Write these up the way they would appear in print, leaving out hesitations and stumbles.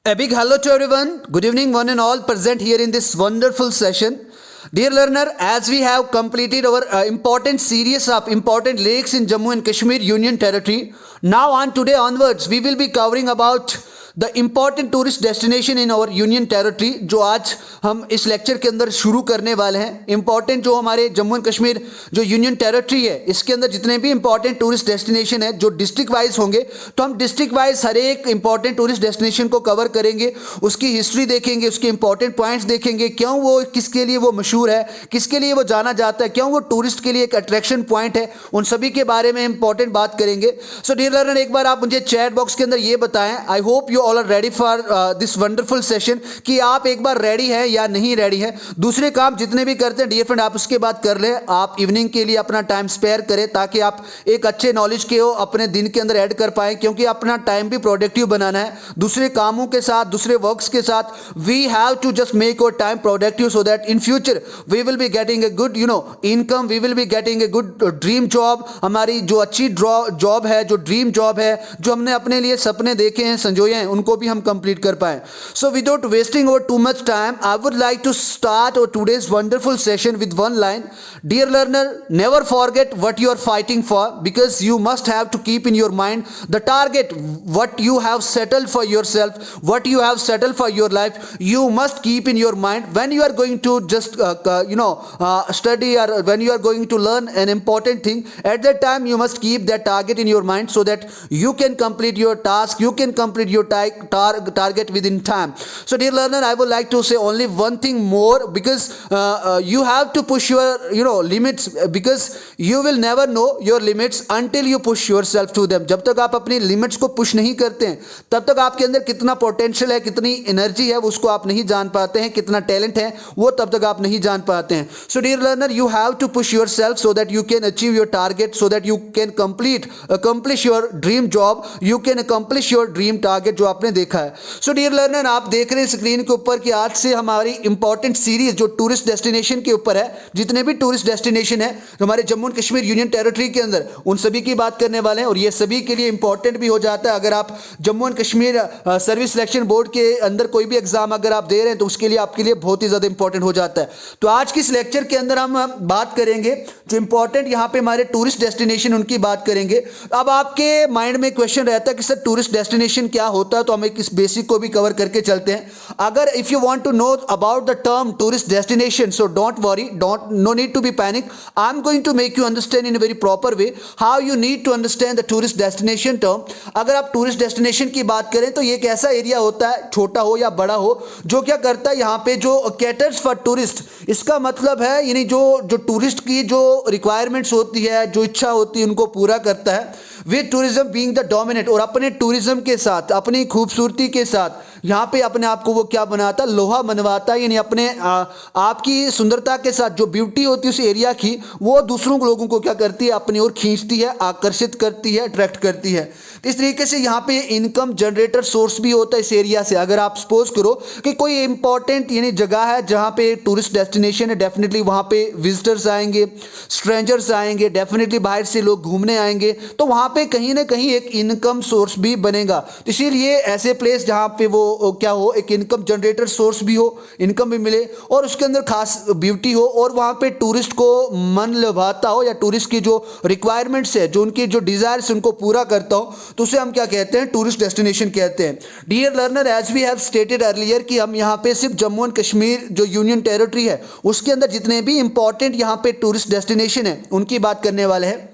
A big hello to everyone. Good evening, one and all present here in this wonderful session. Dear learner, as we have completed our important series of important lakes in Jammu and Kashmir Union Territory, now on today onwards, we will be covering about the important tourist destination in our union territory, जो आज हम इस lecture के अंदर शुरू करने वाले हैं। इंपॉर्टेंट जो हमारे जम्मू एंड कश्मीर जो यूनियन टेरिटरी है, इसके अंदर जितने भी इंपॉर्टेंट टूरिस्ट डेस्टिनेशन है जो डिस्ट्रिक्ट वाइज होंगे, तो हम डिस्ट्रिक्ट वाइज हर एक इंपॉर्टेंट टूरिस्ट डेस्टिनेशन को कवर करेंगे, उसकी हिस्ट्री देखेंगे, उसके इंपॉर्टेंट पॉइंट्स देखेंगे, क्यों वो किसके लिए वो मशहूर है, किसके लिए वो जाना जाता है, क्यों वो टूरिस्ट के लिए एक अट्रैक्शन पॉइंट है, उन सभी के बारे में इंपॉर्टेंट बात करेंगे। सो डियर लर्नर, एक बार आप मुझे चैट बॉक्स के अंदर ये बताएं, I hope you all are ready for this wonderful session, कि आप एक बार रेडी है या नहीं रेडी है। दूसरे काम जितने भी करते हैं डियर फ्रेंड, आप उसके बाद कर लें। आप इवनिंग के लिए अपना टाइम स्पेयर करें ताकि आप एक अच्छे नॉलेज के हो अपने दिन के अंदर ऐड कर पाएं, क्योंकि अपना टाइम भी प्रोडक्टिव बनाना है। दूसरे कामों के साथ, दूसरे वर्क्स के साथ we have to just make our time productive, so that in future we will be getting a good income, we will be getting a good dream job. हमारी जो अच्छी जॉब है, जो ड्रीम जॉब है, जो हमने अपने लिए सपने देखे हैं, संजोए हैं, उनको भी हम कंप्लीट कर पाए। So without wasting over too much time, I would like to start our today's wonderful session with one line. Dear learner, never forget what you are fighting for, because you must have to keep in your mind the target, what you have settled for yourself, what you have settled for your life. You must keep in your mind when you are going to just study, or when you are going to learn an important thing. At that time you must keep that target in your mind, so that you can complete your task, you can complete your target within time. So dear learner, I would like to say only one thing more, because you have to push your limits, because you will never know your limits until you push yourself to them. जब तक आप अपनी limits को push नहीं करते हैं, तब तक आपके अंदर कितना पोटेंशियल है, कितनी एनर्जी है, उसको आप नहीं जान पाते हैं, कितना टैलेंट है वो तब तक आप नहीं जान पाते हैं. So dear learner, you have to push yourself so that you can achieve your target, so that you can accomplish your dream job, you can accomplish your dream target जो आपने देखा है. सो डियर लर्नर, आप देख रहे हैं screen के ऊपर कि आज से हमारी इंपॉर्टेंट सीरीज जो टूरिस्ट डेस्टिनेशन के ऊपर है, जितने भी टूरिस्ट डेस्टिनेशन है जो हमारे Jammu and Kashmir union territory के अंदर, उन सभी की बात करने वाले हैं. और ये सभी के लिए इंपॉर्टेंट भी हो जाता है. अगर आप Jammu and Kashmir service selection board के अंदर कोई भी एग्जाम अगर आप दे रहे हैं, तो उसके लिए आपके लिए बहुत ही ज़्यादा इंपॉर्टेंट हो जाता है. तो आज की इस लेक्चर के अंदर हम बात करेंगे जो इंपॉर्टेंट यहाँ पे हमारे टूरिस्ट डेस्टिनेशन, उनकी बात करेंगे. अब आपके माइंड में क्वेश्चन रहता है कि सर टूरिस्ट डेस्टिनेशन क्या होता है, तो हम इस बेसिक को भी कवर करके चलते हैं. अगर if you want to know about the term tourist destination, so don't worry, no need to be panic. I'm going to make you understand in a very proper way how you need to understand the tourist destination term. अगर आप tourist destination की बात करें, तो ये एक ऐसा area होता है, छोटा हो या बड़ा हो, जो क्या करता है यहाँ पे जो कैटर्स फॉर टूरिस्ट. इसका मतलब है यानी जो टूरिस्ट की जो रिक्वायरमेंट्स होती है, जो इच्छा होती है, उनको पूरा करता है. With tourism being the dominate, और अपने टूरिज्म के साथ, अपनी खूबसूरती के साथ यहाँ पे अपने आप को वो क्या बनाता है, लोहा मनवाता है. यानी अपने आपकी सुंदरता के साथ जो ब्यूटी होती है उस एरिया की, वो दूसरों लोगों को क्या करती है, अपनी ओर खींचती है, आकर्षित करती है, अट्रैक्ट करती है. इस तरीके से यहाँ पे इनकम जनरेटर सोर्स भी होता है इस एरिया से. अगर आप सपोज करो कि कोई इंपॉर्टेंट यानी जगह है जहाँ पे टूरिस्ट डेस्टिनेशन है, डेफिनेटली वहाँ पे विजिटर्स आएंगे, स्ट्रेंजर्स आएंगे, डेफिनेटली बाहर से लोग घूमने आएंगे, तो वहाँ पे कहीं ना कहीं एक इनकम सोर्स भी बनेगा. इसीलिए ऐसे प्लेस जहाँ पे वो क्या हो, एक इनकम जनरेटर सोर्स भी हो, इनकम भी मिले, और उसके अंदर खास ब्यूटी हो, और वहाँ पे टूरिस्ट को मन लुभाता हो, या टूरिस्ट की जो रिक्वायरमेंट्स है, जो उनकी जो डिजायर्स, उनको पूरा करता हो, तो उसे हम क्या कहते हैं, टूरिस्ट डेस्टिनेशन कहते हैं. Dear learner, as we have stated earlier कि हम यहाँ पे सिर्फ जम्मू एंड कश्मीर जो यूनियन टेरिटरी है, उसके अंदर जितने भी इंपॉर्टेंट यहाँ पे टूरिस्ट डेस्टिनेशन है, उनकी बात करने वाले हैं.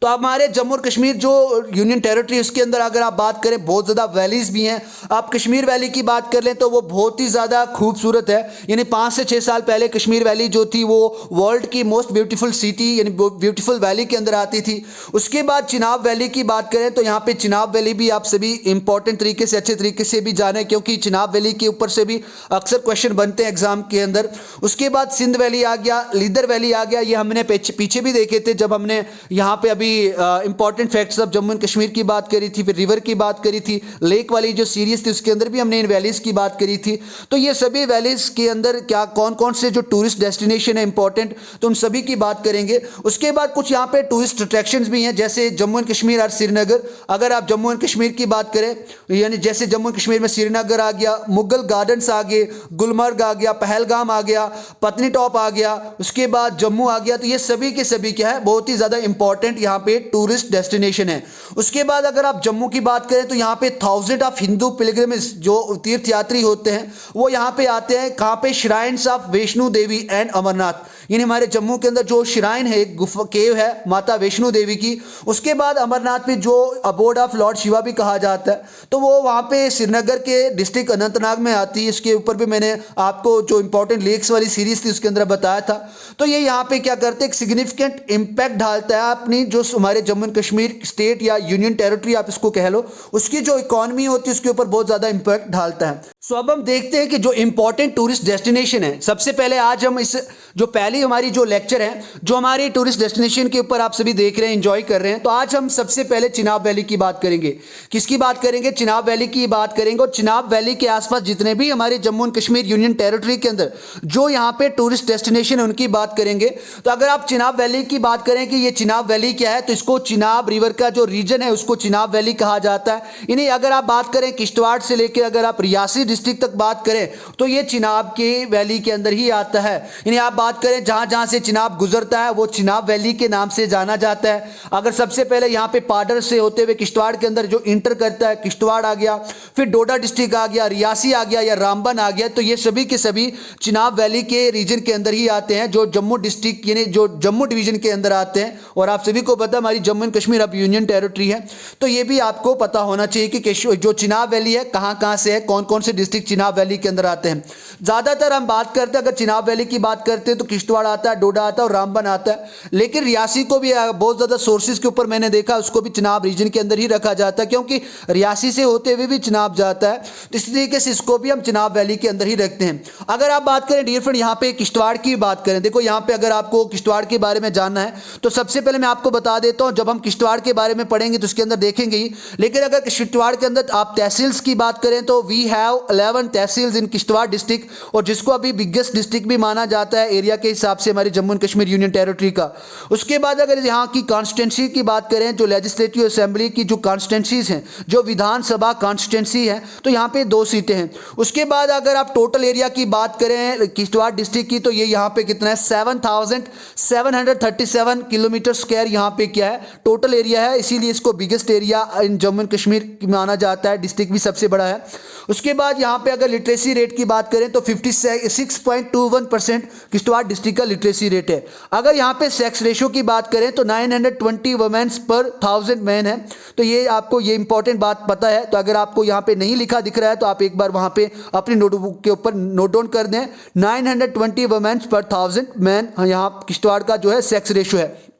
तो हमारे जम्मू और कश्मीर जो यूनियन टेरिटरी, उसके अंदर अगर आप बात करें, बहुत ज़्यादा वैलीज़ भी हैं. आप कश्मीर वैली की बात कर लें तो वो बहुत ही ज़्यादा खूबसूरत है. यानी 5 से 6 साल पहले कश्मीर वैली जो थी वो वर्ल्ड की मोस्ट ब्यूटीफुल सिटी यानी ब्यूटीफुल वैली के अंदर आती थी. उसके बाद चिनाब वैली की बात करें तो यहाँ पे चिनाब वैली भी आप सभी इंपॉर्टेंट तरीके से, अच्छे तरीके से भी जाने, क्योंकि चिनाब वैली के ऊपर से भी अक्सर क्वेश्चन बनते हैं एग्जाम के अंदर. उसके बाद सिंध वैली आ गया, लीदर वैली आ गया. ये हमने पीछे भी देखे थे जब हमने यहाँ पे अभी important facts of Jammu and Kashmir की बात करी थी, फिर रिवर की बात करी थी, लेक वाली जो सीरीज थी उसके अंदर भी हमने इन वैलीज़ की बात करी थी। तो ये सभी वैलीज़ के अंदर क्या कौन कौन से जो टूरिस्ट डेस्टिनेशन है इंपॉर्टेंट, तो उन सभी की बात करेंगे। उसके बाद कुछ यहाँ पे टूरिस्ट अट्रैक्शंस भी हैं, जैसे जम्मू एंड कश्मीर और श्रीनगर। अगर आप जम्मू एंड कश्मीर की बात करें, यानी जैसे जम्मू एंड कश्मीर में श्रीनगर आ गया, मुगल गार्डन्स आ गए, गुलमर्ग आ गया, पहलगाम आ गया, पत्नी टॉप आ गया, उसके बाद जम्मू आ गया। तो ये सभी के सभी क्या है, बहुत ही ज़्यादा इंपॉर्टेंट यहाँ पे टूरिस्ट डेस्टिनेशन है। उसके बाद अगर आप जम्मू की बात करें तो यहाँ पे थाउजेंड ऑफ हिंदू पिलग्रिम्स जो तीर्थयात्री होते हैं वो यहाँ पे आते हैं। कहाँ पे? Shrines of Vaishno Devi and Amarnath, यानी हमारे जम्मू के अंदर जो श्राइन है, गुफा केव है माता वैष्णो देवी की। उसके बाद अमरनाथ में जो अबोर्ड ऑफ लॉर्ड शिवा भी कहा जाता है, तो वो वहाँ पे श्रीनगर के डिस्ट्रिक्ट अनंतनाग में आती है। इसके ऊपर भी मैंने आपको जो इंपॉर्टेंट लेक्स वाली सीरीज थी उसके अंदर बताया था। तो ये यहाँ पे क्या करते हैं, एक सिग्निफिकेंट इम्पैक्ट डालता है अपनी जो हमारे जम्मू एंड कश्मीर स्टेट या यूनियन टेरिटरी आप इसको कह लो, उसकी जो इकॉनमी होती है उसके ऊपर बहुत ज़्यादा इम्पैक्ट डालता है। सो अब हम देखते हैं कि जो इंपॉर्टेंट टूरिस्ट डेस्टिनेशन है, सबसे पहले आज हम इस जो पहली हमारी जो लेक्चर है जो हमारी टूरिस्ट डेस्टिनेशन के ऊपर आप सभी देख रहे हैं, एंजॉय कर रहे हैं, तो आज हम सबसे पहले चिनाब वैली की बात करेंगे। किसकी बात करेंगे? चिनाब वैली की बात करेंगे। और चिनाब वैली के आसपास जितने भी हमारे Jammu and Kashmir union territory के अंदर जो यहाँ पे टूरिस्ट डेस्टिनेशन है उनकी बात करेंगे। तो अगर आप चिनाब वैली की बात करें कि ये चिनाब वैली क्या है, तो इसको चिनाब रिवर का जो रीजन है उसको चिनाब वैली कहा जाता है। यानी अगर आप बात करें किश्तवाड़ से लेकर अगर आप रियासी डिस्ट्रिक्ट तक बात करें तो ये चिनाब के वैली के अंदर ही आता है। यानी आप बात करें जहां जहां से चिनाब गुजरता है वो चिनाब वैली के नाम से जाना जाता है। अगर सबसे पहले यहाँ पे पाडर से होते हुए किश्तवाड़ के अंदर जो इंटर करता है, किश्तवाड़ आ गया, फिर डोडा डिस्ट्रिक्ट आ गया, रियासी आ गया या रामबन आ गया, तो ये सभी के सभी चिनाब वैली के रीजन के अंदर ही आते हैं, जो जम्मू डिस्ट्रिक्ट यानी जो जम्मू डिवीजन के अंदर आते हैं। और आप सभी को पता हमारी जम्मू एंड कश्मीर अब यूनियन टेरिटरी है, तो ये भी आपको पता होना चाहिए कि जो चिनाब वैली है कहाँ कहाँ से है, कौन कौन से डिस्ट्रिक्ट चिनाब वैली के अंदर आते हैं। ज़्यादातर हम बात करते हैं, अगर चिनाब वैली की बात करते हैं तो किश्तवाड़ आता है, डोडा आता है और रामबन आता है। लेकिन रियासी को भी बहुत ज़्यादा सोर्सेज के ऊपर मैंने देखा उसको भी चिनाब रीजन के अंदर ही रखा जाता है, क्योंकि रियासी से होते हुए भी चिनाब जाता है, तो इस तरीके से इसको भी हम चिनाब वैली के अंदर ही रखते हैं। अगर आप बात करें डियर फ्रेंड यहाँ पे किश्तवाड़ की बात करें, देखो यहाँ पे अगर आपको किश्तवाड़ के बारे में जानना है तो सबसे पहले मैं आपको बता देता हूँ, जब हम किश्तवाड़ के बारे में पढ़ेंगे तो उसके अंदर देखेंगे ही। लेकिन अगर किश्तवाड़ के अंदर आप तहसील्स की बात करें तो we have 11 tehsils in Kishtwar district, और जिसको अभी बिगेस्ट डिस्ट्रिक्ट भी माना जाता है एरिया के हिसाब से हमारे Jammu and Kashmir union territory का। उसके बाद अगर यहाँ की कॉन्स्टिट्यूंसी की बात करें, जो लेजिस्लेटिव असेंबली की जो कॉन्स्टिट्यूंसीज हैं, जो विधानसभा कॉन्स्टिट्यूंसी है, तो यहाँ पे 2 सीटें हैं। उसके बाद अगर आप टोटल एरिया की बात करें किश्तवाड़ डिस्ट्रिक्ट की, तो ये यहाँ पे कितना है, 7,737 किलोमीटर स्क्वायर यहाँ पे क्या है टोटल एरिया है, इसीलिए इसको biggest area in Jammu and Kashmir माना जाता है, डिस्ट्रिक्ट भी सबसे बड़ा है। उसके बाद यहाँ पे अगर लिटरेसी रेट की बात करें तो 56.21% किश्तवाड़ डिस्ट्रिक्ट का लिटरेसी रेट है। अगर यहाँ पे सेक्स रेशो की बात करें तो 920 वुमेन्स पर 1000 मैन है, तो ये आपको ये इंपॉर्टेंट बात पता है। तो अगर आपको यहाँ पे नहीं लिखा दिख रहा है तो आप एक बार वहाँ पे अपनी नोटबुक के ऊपर नोट डाउन कर दें, 920 वुमेन्स पर 1000 मैन यहाँ किश्तवाड़ का जो है सेक्स रेशो है।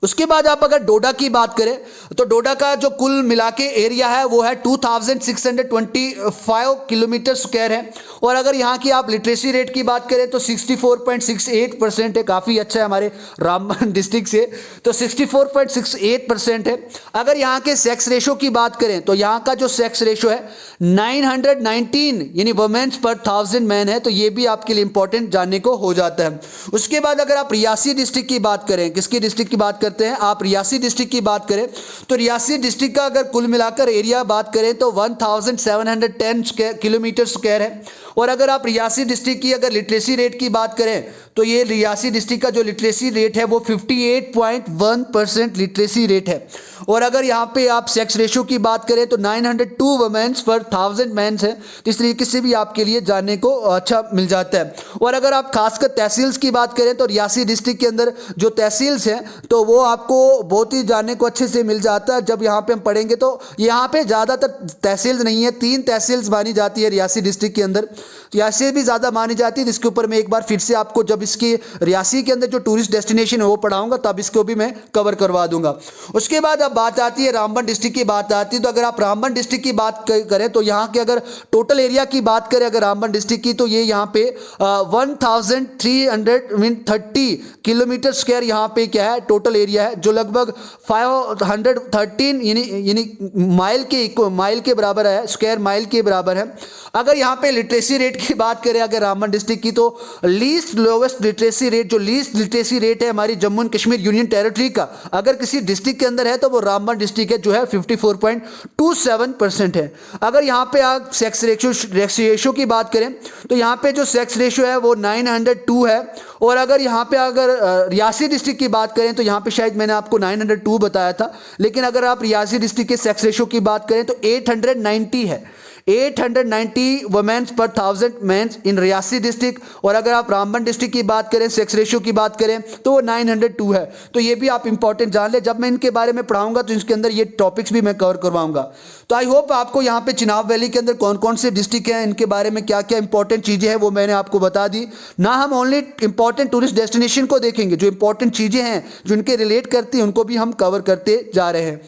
उसके बाद आप अगर डोडा की बात करें तो डोडा का जो कुल मिला के एरिया है वो है 2625 किलोमीटर स्क्वायर है। और अगर यहाँ की आप लिटरेसी रेट की बात करें तो 64.68% है, काफ़ी अच्छा है हमारे रामबन डिस्ट्रिक्ट से, तो 64.68% है। अगर यहाँ के सेक्स रेशो की बात करें तो यहाँ का जो सेक्स रेशो है 919 यानी वुमेन्स पर 1000 मैन है, तो ये भी आपके लिए इंपॉर्टेंट जानने को हो जाता है। उसके बाद अगर आप रियासी डिस्ट्रिक्ट की बात करें, किसकी डिस्ट्रिक्ट की बात करते हैं आप, रियासी डिस्ट्रिक्ट की बात करें तो रियासी डिस्ट्रिक्ट का अगर कुल मिलाकर एरिया बात करें तो 1710 किलोमीटर स्क्वायर है। और अगर आप रियासी डिस्ट्रिक्ट की अगर लिटरेसी रेट की बात करें तो ये रियासी डिस्ट्रिक्ट का जो लिटरेसी रेट है वो 58.1% लिटरेसी रेट है। और अगर यहाँ पे आप सेक्स रेशो की बात करें तो 902 वुमेन्स पर 1000 मैन्स है, तो इस तरीके से भी आपके लिए जानने को अच्छा मिल जाता है। और अगर आप खासकर तहसील्स की बात करें तो रियासी डिस्ट्रिक्ट के अंदर जो तहसील्स हैं तो वो आपको बहुत ही जानने को अच्छे से मिल जाता है। जब यहाँ पे हम पढ़ेंगे तो यहाँ पे ज़्यादातर तहसील्स नहीं है, 3 तहसील्स मानी जाती है रियासी डिस्ट्रिक्ट के अंदर, तो यहाँ से भी ज़्यादा मानी जाती है, जिसके ऊपर मैं एक बार फिर से आपको जब इसकी रियासी के अंदर जो टूरिस्ट डेस्टिनेशन है वो पढ़ाऊंगा, तब इसको भी मैं कवर करवा दूंगा। उसके बाद अब बात आती है रामबन डिस्ट्रिक्ट की बात आती है। तो अगर आप रामबन डिस्ट्रिक्ट की बात करें तो यहाँ के अगर टोटल एरिया की बात करें अगर रामबन डिस्ट्रिक्ट की, तो ये यहाँ पे 1330 किलोमीटर स्क्वायर यहाँ पे क्या है टोटल एरिया है, जो लगभग 513 यानी माइल के बराबर है, स्क्वायर माइल के बराबर है। अगर यहाँ पे लिटरेसी रेट की बात करें अगर रामबन डिस्ट्रिक्ट की, तो लीस्ट लोवेस्ट लिटरेसी रेट, जो लीस्ट लिटरेसी रेट है हमारी Jammu and Kashmir union territory का, अगर किसी डिस्ट्रिक्ट के अंदर है तो वो रामबन डिस्ट्रिक्ट है, जो है 54.27% है। अगर यहाँ पे आप सेक्स रेशियो की बात करें तो यहाँ पे जो सेक्स रेशियो है वो 902 है। और अगर यहाँ पे अगर रियासी डिस्ट्रिक्ट की बात करें तो यहाँ पे शायद मैंने आपको 902 बताया था, लेकिन अगर आप रियासी डिस्ट्रिक्ट के सेक्स रेशियो की बात करें तो 890 है, 890 वुमेन्स पर 1000 मेंस इन रियासी डिस्ट्रिक्ट। और अगर आप रामबन डिस्ट्रिक्ट की बात करें, सेक्स रेशियो की बात करें तो वो 902 है। तो ये भी आप इंपॉर्टेंट जान ले, जब मैं इनके बारे में पढ़ाऊंगा तो इसके अंदर ये टॉपिक्स भी मैं कवर करवाऊंगा। तो आई होप आपको यहाँ पे चिनाब वैली के अंदर कौन कौन से डिस्ट्रिक्ट हैं, इनके बारे में क्या क्या इंपॉर्टेंट चीज़ें हैं वो मैंने आपको बता दी ना। हम ओनली इंपॉर्टेंट टूरिस्ट डेस्टिनेशन को देखेंगे, जो इंपॉर्टेंट चीज़ें हैं जो इनके रिलेट करती हैं उनको भी हम कवर करते जा रहे हैं।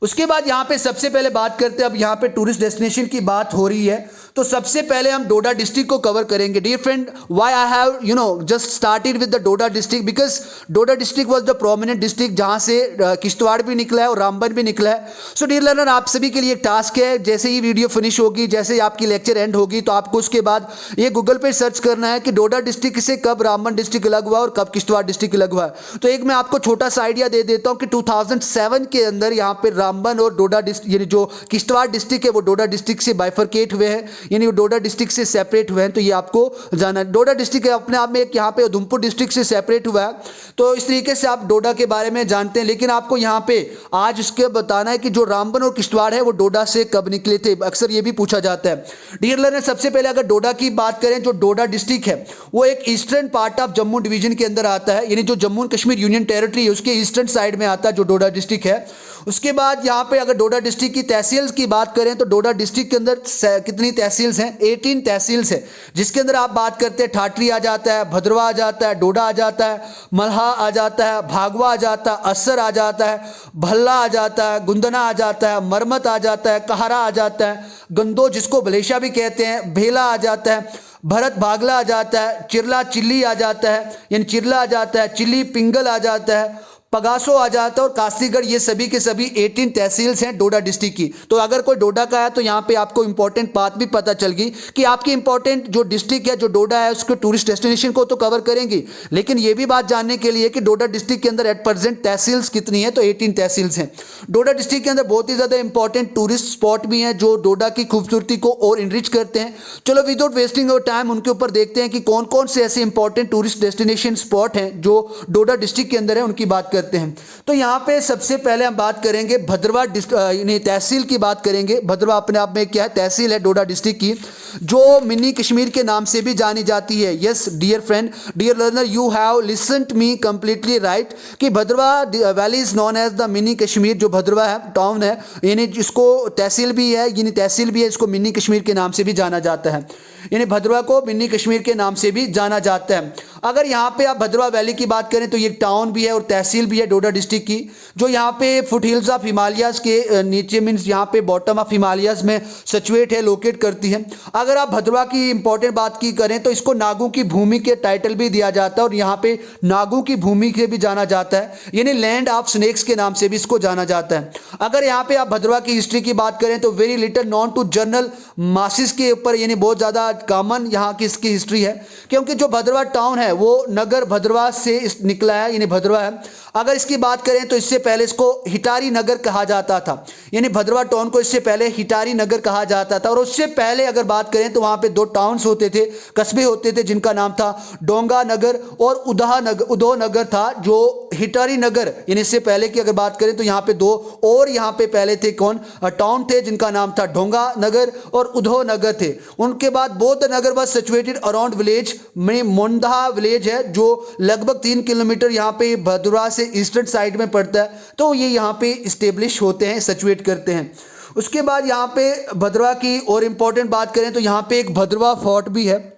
उसके बाद यहाँ पे सबसे पहले बात करते हैं, अब यहाँ पे टूरिस्ट डेस्टिनेशन की बात हो रही है तो सबसे पहले हम डोडा डिस्ट्रिक्ट को कवर करेंगे। Dear friend, why I have just started with the Doda district, because Doda district was the prominent district जहाँ से किश्तवाड़ भी निकला है और रामबन भी निकला है। सो डियर लर्नर, आप सभी के लिए एक टास्क है, जैसे ही वीडियो फिनिश होगी, जैसे ही आपकी लेक्चर एंड होगी, तो आपको उसके बाद ये गूगल पे सर्च करना है कि डोडा डिस्ट्रिक्ट से कब रामबन डिस्ट्रिक्ट अलग हुआ और कब किश्तवाड़ डिस्ट्रिक्ट अलग हुआ। तो एक मैं आपको छोटा सा आइडिया दे देता हूँ कि 2007 के अंदर यहाँ पे रामबन और डोडा डिस्ट्रिक्ट यानी जो किश्तवाड़ डिस्ट्रिक्ट है वो डोडा डिस्ट्रिक्ट से बाइफरकेट हुए हैं, यानी वो डोडा डिस्ट्रिक्ट से सेपरेट हुए हैं। तो ये आपको जाना, डोडा डिस्ट्रिक्ट अपने आप में एक यहाँ पे उधमपुर डिस्ट्रिक्ट से सेपरेट हुआ है। तो इस तरीके से आप डोडा के बारे में जानते हैं, लेकिन आपको यहाँ पे आज उसके बताना है कि जो रामबन और किश्तवाड़ है वो डोडा से कब निकले थे, अक्सर ये भी पूछा जाता है। डियर लर्नर, सबसे पहले अगर डोडा की बात करें, जो डोडा डिस्ट्रिक्ट है वो एक eastern part of Jammu division के अंदर आता है, यानी जो Jammu and Kashmir union territory है उसके ईस्टर्न साइड में आता है जो डोडा डिस्ट्रिक्ट है। उसके बाद यहाँ पे अगर डोडा डिस्ट्रिक्ट की तहसील की बात करें तो डोडा डिस्ट्रिक्ट के अंदर कितनी तहसील्स हैं, 18 तहसील्स हैं, जिसके अंदर आप बात करते हैं ठाठरी आ जाता है, भद्रवा आ जाता है, डोडा आ जाता है, मल्हा आ जाता है, भागवा आ जाता है, असर आ जाता है, भल्ला आ जाता है, गुंदना आ जाता है, मरमत आ जाता है, कहारा आ जाता है, गंदो जिसको भलेशा भी कहते हैं, भेला आ जाता है, भरत भागला आ जाता है, चिरला चिल्ली आ जाता है, यानी चिरला आ जाता है, चिल्ली पिंगल आ जाता है, पगासो आ जाता है और कासीगढ़, ये सभी के सभी 18 तहसील्स हैं डोडा डिस्ट्रिक्ट की। तो अगर कोई डोडा का है तो यहाँ पे आपको इंपॉर्टेंट बात भी पता चल गई कि आपकी इंपॉर्टेंट जो डिस्ट्रिक्ट है जो डोडा है उसके टूरिस्ट डेस्टिनेशन को तो कवर करेंगी, लेकिन ये भी बात जानने के लिए कि डोडा डिस्ट्रिक्ट के अंदर एट प्रेजेंट तहसील्स कितनी है, तो 18 तहसील्स हैं। डोडा डिस्ट्रिक्ट के अंदर बहुत ही ज़्यादा इंपॉर्टेंट टूरिस्ट स्पॉट भी हैं जो डोडा की खूबसूरती को और इनरिच करते हैं। चलो विदाउट वेस्टिंग अवर टाइम उनके ऊपर देखते हैं कि कौन कौन से ऐसे इंपॉर्टेंट टूरिस्ट डेस्टिनेशन स्पॉट हैं जो डोडा डिस्ट्रिक्ट के अंदर है, उनकी बात करते हैं। तो यहाँ पे सबसे पहले हम बात करेंगे भद्रवा तहसील की बात करेंगे। भद्रवा अपने आप में क्या है, तहसील है डोडा डिस्ट्रिक्ट की, जो मिनी कश्मीर के नाम से भी जानी जाती है। Yes dear friend, dear learner, you have listened me completely right कि Bhadarwa valley is known as the mini Kashmir. जो भद्रवा है टाउन है, यानी इसको तहसील भी है, यानी तहसील भी है, इसको मिनी कश्मीर के नाम से भी जाना जाता है, यानी भद्रवा को मिनी कश्मीर के नाम से भी जाना जाता है। अगर यहाँ पे आप भद्रवा वैली की बात करें तो ये टाउन भी है और तहसील भी है डोडा डिस्ट्रिक्ट की, जो यहाँ पे फुट हिल्स ऑफ हिमालयाज के नीचे मीन्स यहाँ पे बॉटम ऑफ हिमालयाज में सिचुएट है, लोकेट करती है। अगर आप भद्रवा की इंपॉर्टेंट बात की करें तो इसको नागू की भूमि के टाइटल भी दिया जाता है और यहाँ पे नागू की भूमि से भी जाना जाता है, यानी लैंड ऑफ स्नेक्स के नाम से भी इसको जाना जाता है। अगर यहाँ पे आप भद्रवा की हिस्ट्री की बात करें तो very little known to general masses के ऊपर, यानी बहुत ज़्यादा कॉमन यहाँ की इसकी हिस्ट्री है, क्योंकि जो भद्रवा टाउन है वो नगर भद्रवा से निकला है, यानी भद्रवा है। अगर इसकी बात करें तो इससे पहले इसको हिटारी नगर कहा जाता था, यानी भद्रवा टाउन को इससे पहले हिटारी नगर कहा जाता था। और उससे पहले अगर बात करें तो वहाँ पे दो टाउन्स होते थे, कस्बे होते थे, जिनका नाम था डोंगा नगर और उदो नगर था। जो हिटारी नगर यानी इससे पहले की अगर बात करें तो यहाँ पे दो और यहाँ पे पहले थे कौन टाउन थे, जिनका नाम था डोंगा नगर और उदो नगर थे। उनके बाद बौद्ध नगर वॉज सिचुएटेड अराउंड विलेज में मोंधा विलेज है, जो लगभग 3 किलोमीटर यहाँ पे भद्रवा से ईस्टर्न साइड में पड़ता है। तो ये यहाँ पे इस्टेब्लिश होते हैं, सिचुएट करते हैं। उसके बाद यहाँ पे भद्रवा की और इम्पोर्टेंट बात करें तो यहाँ पे एक भद्रवा फोर्ट भी है।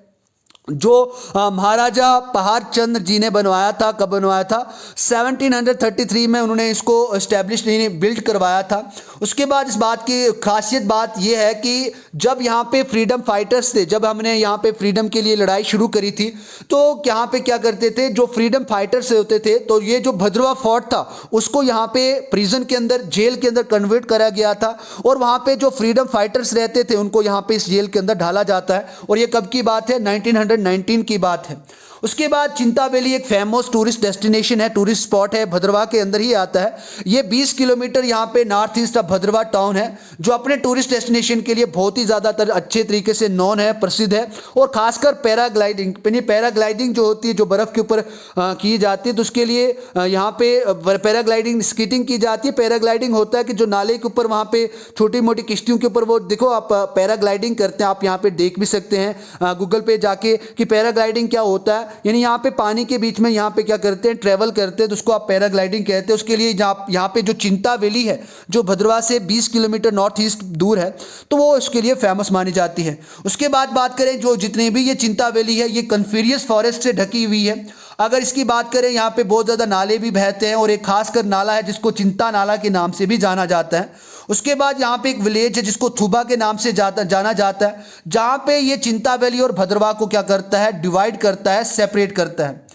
जो महाराजा पहाड़ चंद्र जी ने बनवाया था। कब बनवाया था? 1733 में उन्होंने इसको इस्टेब्लिश बिल्ड करवाया था। उसके बाद इस बात की खासियत बात यह है कि जब यहाँ पे फ्रीडम फाइटर्स थे, जब हमने यहाँ पे फ्रीडम के लिए लड़ाई शुरू करी थी, तो यहाँ पे क्या करते थे, जो फ्रीडम फाइटर्स होते थे, तो ये जो भद्रवा फोर्ट था उसको यहाँ पे प्रिजन के अंदर, जेल के अंदर कन्वर्ट करा गया था, और वहाँ पे जो फ्रीडम फाइटर्स रहते थे उनको यहाँ पे इस जेल के अंदर ढाला जाता है। और ये कब की बात है? 1919 की बात है। उसके बाद चिंता वैली एक फेमस टूरिस्ट डेस्टिनेशन है, टूरिस्ट स्पॉट है, भद्रवा के अंदर ही आता है। ये 20 किलोमीटर यहाँ पे north east of Bhaderwah town है, जो अपने टूरिस्ट डेस्टिनेशन के लिए बहुत ही ज़्यादातर अच्छे तरीके से नॉन है, प्रसिद्ध है। और खासकर पैराग्लाइडिंग, पैराग्लाइडिंग जो होती है, जो बर्फ़ के ऊपर की जाती है, तो उसके लिए यहाँ पे पैराग्लाइडिंग, स्कीटिंग की जाती है। पैराग्लाइडिंग होता है कि जो नाले के ऊपर वहाँ पे छोटी मोटी किश्तियों के ऊपर वो देखो आप पैराग्लाइडिंग करते हैं, आप यहाँ पे देख भी सकते हैं गूगल पे जाके कि पैराग्लाइडिंग क्या होता है। यानी यहाँ पे पानी के बीच में यहाँ पे क्या करते हैं, ट्रेवल करते हैं, तो उसको आप पैराग्लाइडिंग कहते हैं। उसके लिए यहाँ पे जो चिंता वैली है, जो भद्रवा से 20 किलोमीटर नॉर्थ ईस्ट दूर है, तो वो उसके लिए फेमस मानी जाती है। उसके बाद बात करें, जो जितने भी ये चिंता वैली है, ये कन्फेरियस फॉरेस्ट से ढकी हुई है। अगर इसकी बात करें, यहाँ पे बहुत ज़्यादा नाले भी बहते हैं, और एक खासकर नाला है जिसको चिंता नाला के नाम से भी जाना जाता है। उसके बाद यहाँ पे एक विलेज है जिसको थुबा के नाम से जाना जाता है, जहाँ पे ये चिंता वैली और भद्रवा को क्या करता है, डिवाइड करता है, सेपरेट करता है।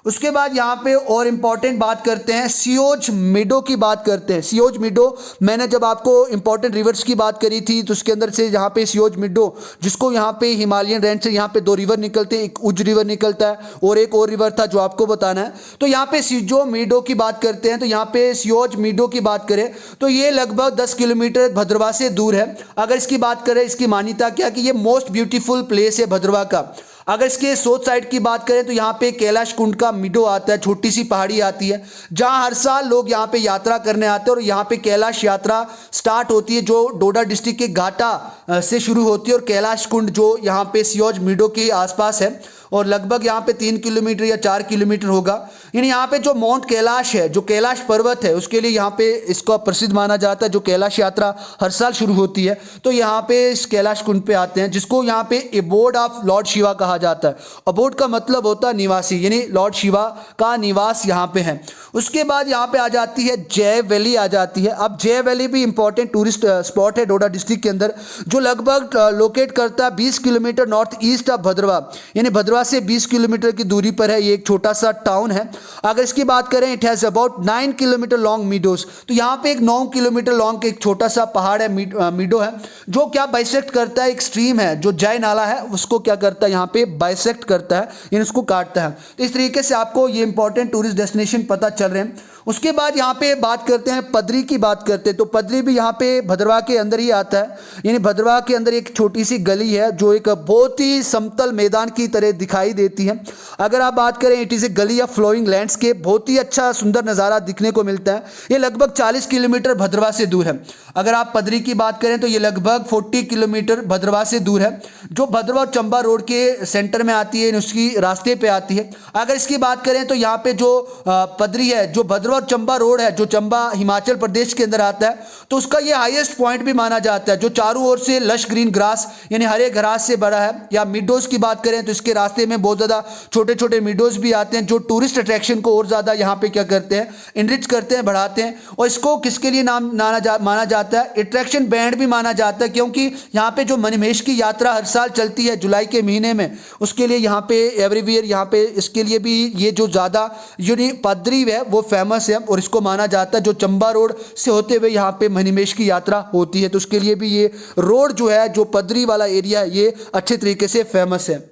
उसके बाद यहाँ पे और इम्पॉर्टेंट बात करते हैं, सियोज मीडो की बात करते हैं। सियोज मीडो, मैंने जब आपको इम्पॉर्टेंट रिवर्स की बात करी थी, तो उसके अंदर से यहाँ पे सियोज मीडो, जिसको यहाँ पे हिमालयन रेंज से यहाँ पे 2 रिवर निकलते हैं, एक उज रिवर निकलता है और एक और रिवर था जो आपको बताना है। तो यहाँ पे सियोज मीडो की बात करते हैं, तो यहाँ पे सियोज मीडो की बात करें तो ये लगभग 10 किलोमीटर भद्रवा से दूर है। अगर इसकी बात करें, इसकी मान्यता क्या कि ये मोस्ट ब्यूटीफुल प्लेस है भद्रवा का। अगर इसके साउथ साइड की बात करें तो यहाँ पे कैलाश कुंड का मिडो आता है, छोटी सी पहाड़ी आती है, जहाँ हर साल लोग यहाँ पे यात्रा करने आते हैं। और यहाँ पे कैलाश यात्रा स्टार्ट होती है, जो डोडा डिस्ट्रिक्ट के घाटा से शुरू होती है, और कैलाश कुंड जो यहाँ पे सियोज मिडो के आसपास है, और लगभग यहाँ पे 3 किलोमीटर या 4 किलोमीटर होगा। यानी यहाँ पे जो माउंट कैलाश है, जो कैलाश पर्वत है, उसके लिए यहाँ पे इसको प्रसिद्ध माना जाता है। जो कैलाश यात्रा हर साल शुरू होती है, तो यहाँ पे इस कैलाश कुंड पे आते हैं, जिसको यहाँ पे एबोर्ड ऑफ लॉर्ड शिवा कहा जाता है। अबोर्ड का मतलब होता है निवासी, यानी लॉर्ड शिवा का निवास यहाँ पे है। उसके बाद यहाँ पे आ जाती है जय वैली आ जाती है। अब जय वैली भी इंपॉर्टेंट टूरिस्ट स्पॉट है डोडा डिस्ट्रिक्ट के अंदर, जो लगभग लोकेट करता है 20 किलोमीटर नॉर्थ ईस्ट ऑफ भद्रवा, यानी भद्रवा से 20 किलोमीटर की दूरी पर है। ये एक छोटा सा टाउन है। अगर इसकी बात करें, it has about 9 kilometre long meadows, तो यहाँ पे एक 9 किलोमीटर लॉन्ग एक छोटा सा पहाड़ है, मीडो है, जो क्या बाइसेक्ट करता है, एक स्ट्रीम है जो जय नाला है, उसको क्या करता है, यहाँ पे बाइसेक्ट करता है, यानी उसको काटता है। तो इस तरीके से आपको ये इंपॉर्टेंट टूरिस्ट डेस्टिनेशन पता चल रहे हैं। उसके बाद यहाँ पे बात करते हैं, पदरी की बात करते हैं, तो पदरी भी यहाँ पे भद्रवा के अंदर ही आता है। यानी भद्रवा के अंदर एक छोटी सी गली है, जो एक बहुत ही समतल मैदान की तरह दिखाई देती है। अगर आप बात करें, इट इज़ ए गली ऑफ फ्लोइंग लैंडस्केप, बहुत ही अच्छा सुंदर नज़ारा दिखने को मिलता है। ये लगभग 40 किलोमीटर भद्रवा से दूर है। अगर आप पदरी की बात करें तो ये लगभग 40 किलोमीटर भद्रवा से दूर है, जो भद्रवा और चंबा रोड के सेंटर में आती है, उसकी रास्ते पे आती है। अगर इसकी बात करें तो यहाँ पे जो पदरी है, जो भद्रवा और चंबा रोड है, जो चंबा हिमाचल प्रदेश के अंदर आता है, तो उसका ये हाईएस्ट पॉइंट भी माना जाता है, जो चारों ओर से लश ग्रीन ग्रास, यानी हरे घास से बड़ा है। या मिडोज की बात करें तो इसके रास्ते में बहुत ज़्यादा छोटे छोटे मिडोज भी आते हैं, जो टूरिस्ट अट्रैक्शन को और ज़्यादा यहाँ पे क्या करते हैं, इनरिच करते हैं, बढ़ाते हैं। और इसको किसके लिए माना जाता है, अट्रैक्शन बैंड भी माना जाता है, क्योंकि यहाँ पे जो मणिमहेश की यात्रा हर साल चलती है जुलाई के महीने में, उसके लिए यहाँ पे एवरीवेयर यहाँ पे इसके लिए भी ये जो ज़्यादा यूनी पदरी है वो फेमस है, और इसको माना जाता है जो चंबा रोड से होते हुए यहाँ पे मणिमहेश की यात्रा होती है, तो उसके लिए भी ये रोड जो है, जो पदरी वाला एरिया है, ये अच्छे तरीके से फेमस है।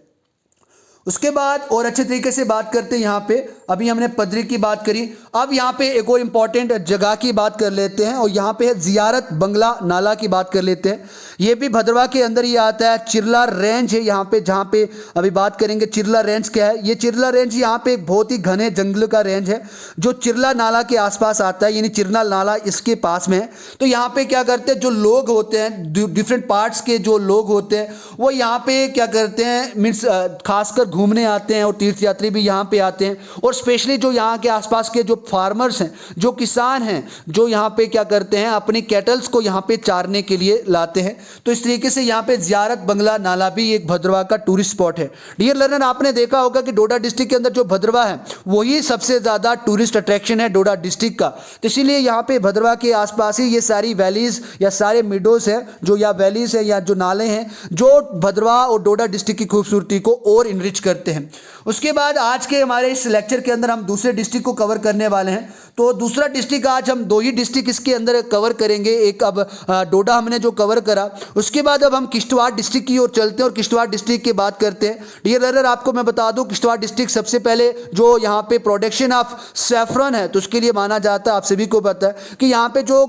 उसके बाद और अच्छे तरीके से बात करते हैं यहाँ पे, अभी हमने पदरी की बात करी, अब यहाँ पे एक और इम्पॉर्टेंट जगह की बात कर लेते हैं, और यहाँ पे है जियारत बंगला नाला की बात कर लेते हैं। ये भी भद्रवा के अंदर ही आता है। चिरला रेंज है यहाँ पे, जहाँ पे अभी बात करेंगे चिरला रेंज क्या है। ये चिरला रेंज यहाँ पे एक बहुत ही घने जंगल का रेंज है, जो चिरला नाला के आसपास आता है, यानी चिरला नाला इसके पास में है। तो यहाँ पे क्या करते हैं, जो लोग होते हैं, डिफरेंट पार्ट्स के जो लोग होते हैं, वो यहाँ पे क्या करते हैं, मीन्स खासकर घूमने आते हैं, और तीर्थयात्री भी यहाँ पे आते हैं, और स्पेशली जो यहाँ के आसपास के जो फार्मर्स हैं, जो किसान हैं, जो यहाँ पे क्या करते हैं, अपनी कैटल्स को यहाँ पे चारने के लिए लाते हैं। तो इस तरीके से यहाँ पे ज़ियारत बंगला नाला भी एक भद्रवाह का टूरिस्ट स्पॉट है। डियर लर्नर, आपने देखा होगा कि डोडा डिस्ट्रिक्ट के अंदर जो भद्रवाह है वही सबसे ज़्यादा टूरिस्ट अट्रैक्शन है डोडा डिस्ट्रिक्ट का। तो इसीलिए यहाँ पे भद्रवाह के आसपास ही ये सारी वैलीज या सारे मिडोज हैं, जो या वैलीज है या जो नाले हैं, जो भद्रवाह और डोडा डिस्ट्रिक्ट की खूबसूरती को और इनरिच करते हैं। उसके बाद आज के हमारे इस लेक्चर के अंदर हम दूसरे डिस्ट्रिक्ट को कवर करने वाले हैं। तो दूसरा डिस्ट्रिक्ट, आज हम 2 ही डिस्ट्रिक्ट इसके अंदर कवर करेंगे। एक अब डोडा हमने जो कवर करा, उसके बाद अब हम किश्तवाड़ डिस्ट्रिक्ट की ओर चलते हैं और किश्तवाड़ डिस्ट्रिक्ट की बात करते हैं। डियर लर्नर, आपको मैं बता दूं, किश्तवाड़ डिस्ट्रिक्ट सबसे पहले जो यहाँ पे प्रोडक्शन ऑफ सैफरन है, तो उसके लिए माना जाता है, आप सभी को पता है कि यहाँ पे जो